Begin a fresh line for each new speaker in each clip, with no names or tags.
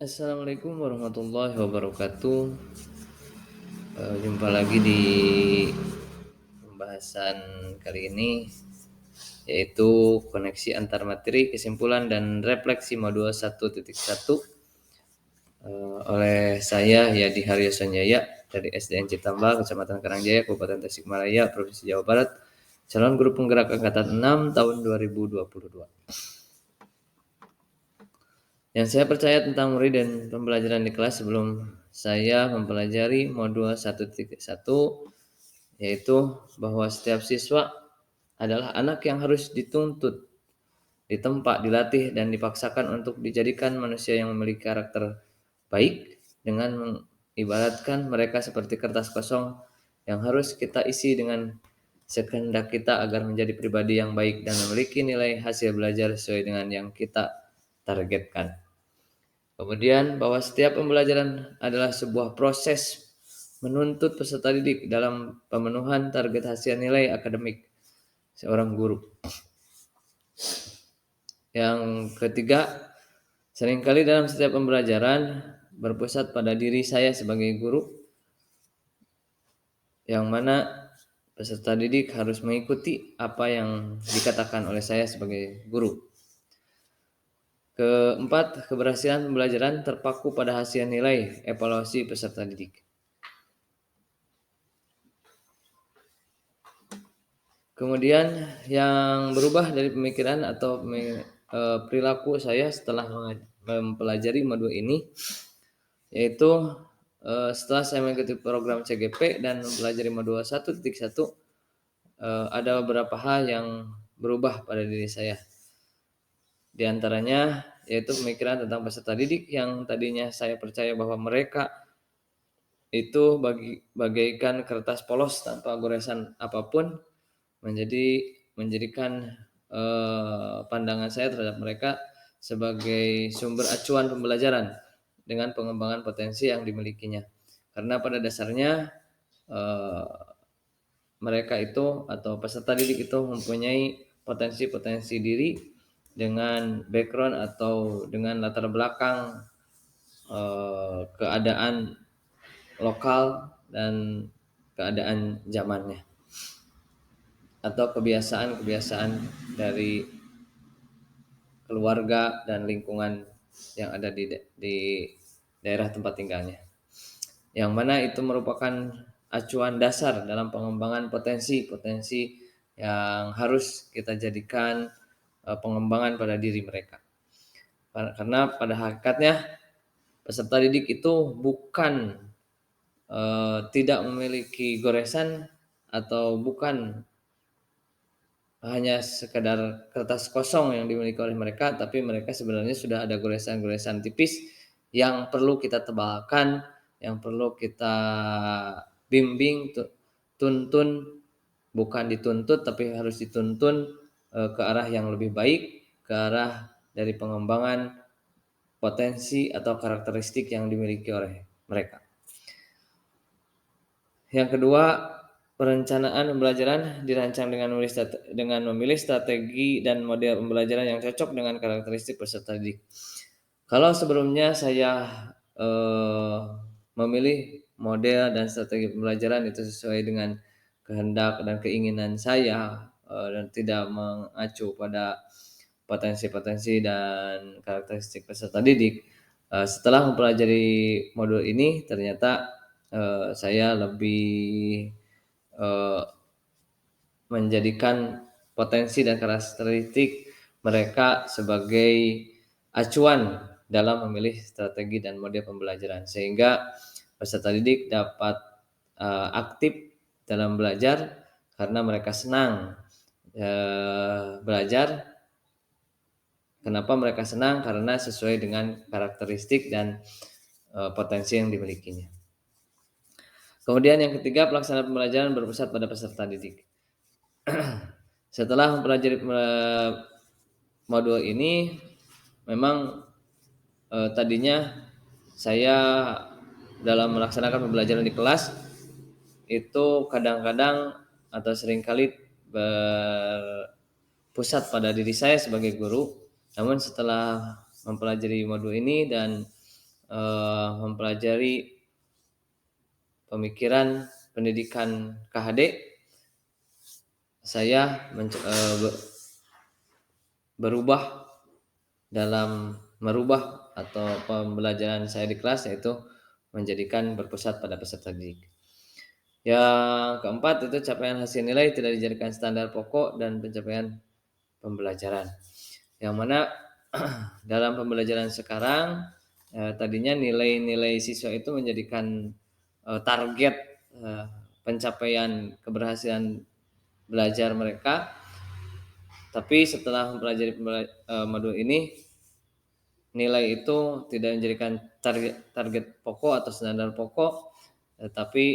Assalamualaikum warahmatullahi wabarakatuh. Jumpa lagi di pembahasan kali ini, yaitu koneksi antar materi, kesimpulan dan refleksi modul 1.1 oleh saya Yadi Haryo Sanjaya dari SDN Citambal, Kecamatan Karangjaya, Kabupaten Tasikmalaya, Provinsi Jawa Barat, calon guru penggerak angkatan 6 tahun 2022. Yang saya percaya tentang murid dan pembelajaran di kelas sebelum saya mempelajari modul 1.1, yaitu bahwa setiap siswa adalah anak yang harus dituntut, ditempa, dilatih, dan dipaksakan untuk dijadikan manusia yang memiliki karakter baik dengan mengibaratkan mereka seperti kertas kosong yang harus kita isi dengan sekehendak kita agar menjadi pribadi yang baik dan memiliki nilai hasil belajar sesuai dengan yang kita targetkan. Kemudian bahwa setiap pembelajaran adalah sebuah proses menuntut peserta didik dalam pemenuhan target hasil nilai akademik seorang guru. Yang ketiga, seringkali dalam setiap pembelajaran berpusat pada diri saya sebagai guru, yang mana peserta didik harus mengikuti apa yang dikatakan oleh saya sebagai guru. Keempat, keberhasilan pembelajaran terpaku pada hasil nilai evaluasi peserta didik. Kemudian yang berubah dari pemikiran atau perilaku saya setelah mempelajari modul ini, yaitu setelah saya mengikuti program CGP dan mempelajari modul 1.1, ada beberapa hal yang berubah pada diri saya. Di antaranya yaitu pemikiran tentang peserta didik yang tadinya saya percaya bahwa mereka itu bagaikan kertas polos tanpa goresan apapun, menjadikan pandangan saya terhadap mereka sebagai sumber acuan pembelajaran dengan pengembangan potensi yang dimilikinya. Karena pada dasarnya mereka itu atau peserta didik itu mempunyai potensi-potensi diri dengan background atau dengan latar belakang keadaan lokal dan keadaan zamannya atau kebiasaan-kebiasaan dari keluarga dan lingkungan yang ada di daerah tempat tinggalnya, yang mana itu merupakan acuan dasar dalam pengembangan potensi-potensi yang harus kita jadikan pengembangan pada diri mereka. Karena pada hakikatnya peserta didik itu bukan tidak memiliki goresan atau bukan hanya sekedar kertas kosong yang dimiliki oleh mereka, tapi mereka sebenarnya sudah ada goresan-goresan tipis yang perlu kita tebalkan, yang perlu kita bimbing, tuntun, bukan dituntut tapi harus dituntun ke arah yang lebih baik, ke arah dari pengembangan potensi atau karakteristik yang dimiliki oleh mereka. Yang kedua, perencanaan pembelajaran dirancang dengan memilih strategi dan model pembelajaran yang cocok dengan karakteristik peserta didik. Kalau sebelumnya saya memilih model dan strategi pembelajaran itu sesuai dengan kehendak dan keinginan saya dan tidak mengacu pada potensi-potensi dan karakteristik peserta didik. Setelah mempelajari modul ini, ternyata saya lebih menjadikan potensi dan karakteristik mereka sebagai acuan dalam memilih strategi dan model pembelajaran, sehingga peserta didik dapat aktif dalam belajar karena mereka senang belajar. Kenapa mereka senang? Karena sesuai dengan karakteristik dan potensi yang dimilikinya. Kemudian yang ketiga, pelaksanaan pembelajaran berpusat pada peserta didik. Setelah mempelajari modul ini, memang tadinya saya dalam melaksanakan pembelajaran di kelas itu kadang-kadang atau seringkali berpusat pada diri saya sebagai guru. Namun setelah mempelajari modul ini dan mempelajari pemikiran pendidikan KHD, saya berubah dalam merubah atau pembelajaran saya di kelas, yaitu menjadikan berpusat pada peserta didik. Yang keempat itu capaian hasil nilai tidak dijadikan standar pokok dan pencapaian pembelajaran. Yang mana dalam pembelajaran sekarang tadinya nilai-nilai siswa itu menjadikan target pencapaian keberhasilan belajar mereka, tapi setelah mempelajari modul ini, nilai itu tidak menjadikan target pokok atau standar pokok, tetapi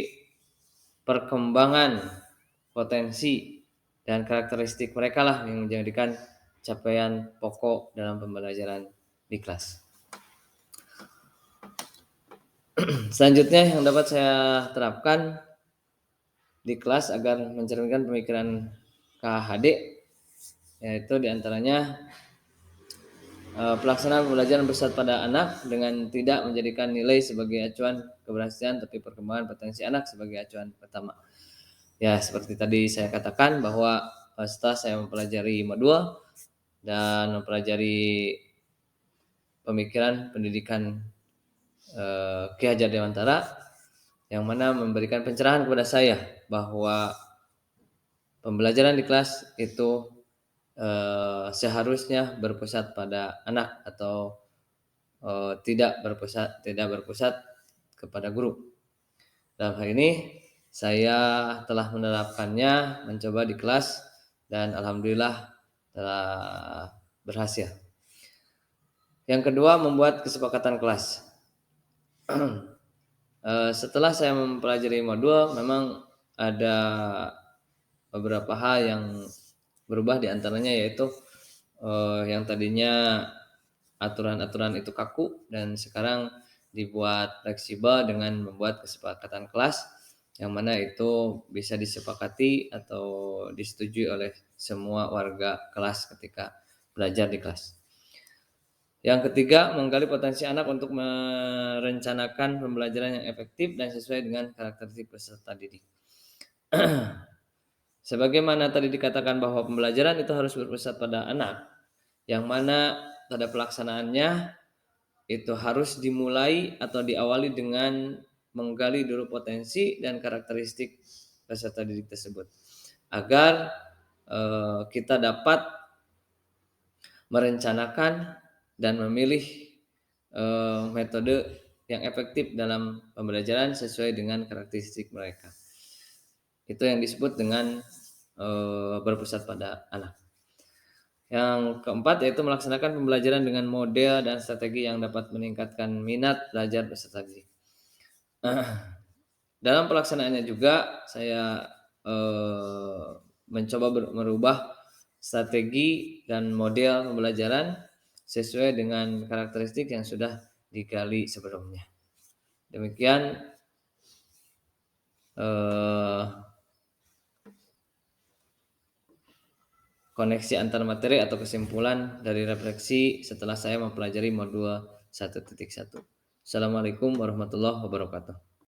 perkembangan potensi dan karakteristik mereka lah yang menjadikan capaian pokok dalam pembelajaran di kelas. Selanjutnya yang dapat saya terapkan di kelas agar mencerminkan pemikiran KHD, yaitu diantaranya pelaksanaan pembelajaran bersat pada anak dengan tidak menjadikan nilai sebagai acuan keberhasilan, tapi perkembangan potensi anak sebagai acuan pertama. Ya, seperti tadi saya katakan bahwa setelah saya mempelajari modul dan mempelajari pemikiran pendidikan Ki Hajar Dewantara, yang mana memberikan pencerahan kepada saya bahwa pembelajaran di kelas itu seharusnya berpusat pada anak atau tidak berpusat kepada guru. Dalam hal ini saya telah menerapkannya, mencoba di kelas, dan alhamdulillah telah berhasil. Yang kedua, membuat kesepakatan kelas. Setelah saya mempelajari modul, memang ada beberapa hal yang berubah, diantaranya yaitu yang tadinya aturan-aturan itu kaku dan sekarang dibuat fleksibel dengan membuat kesepakatan kelas, yang mana itu bisa disepakati atau disetujui oleh semua warga kelas ketika belajar di kelas. Yang ketiga, menggali potensi anak untuk merencanakan pembelajaran yang efektif dan sesuai dengan karakteristik peserta didik. Sebagaimana tadi dikatakan bahwa pembelajaran itu harus berpusat pada anak, yang mana pada pelaksanaannya itu harus dimulai atau diawali dengan menggali dulu potensi dan karakteristik peserta didik tersebut, agar kita dapat merencanakan dan memilih metode yang efektif dalam pembelajaran sesuai dengan karakteristik mereka. Itu yang disebut dengan berpusat pada anak. Yang keempat yaitu melaksanakan pembelajaran dengan model dan strategi yang dapat meningkatkan minat belajar peserta didik. Dalam pelaksanaannya juga saya mencoba merubah strategi dan model pembelajaran sesuai dengan karakteristik yang sudah digali sebelumnya. Demikian koneksi antar materi atau kesimpulan dari refleksi setelah saya mempelajari modul 1.1. Assalamualaikum warahmatullahi wabarakatuh.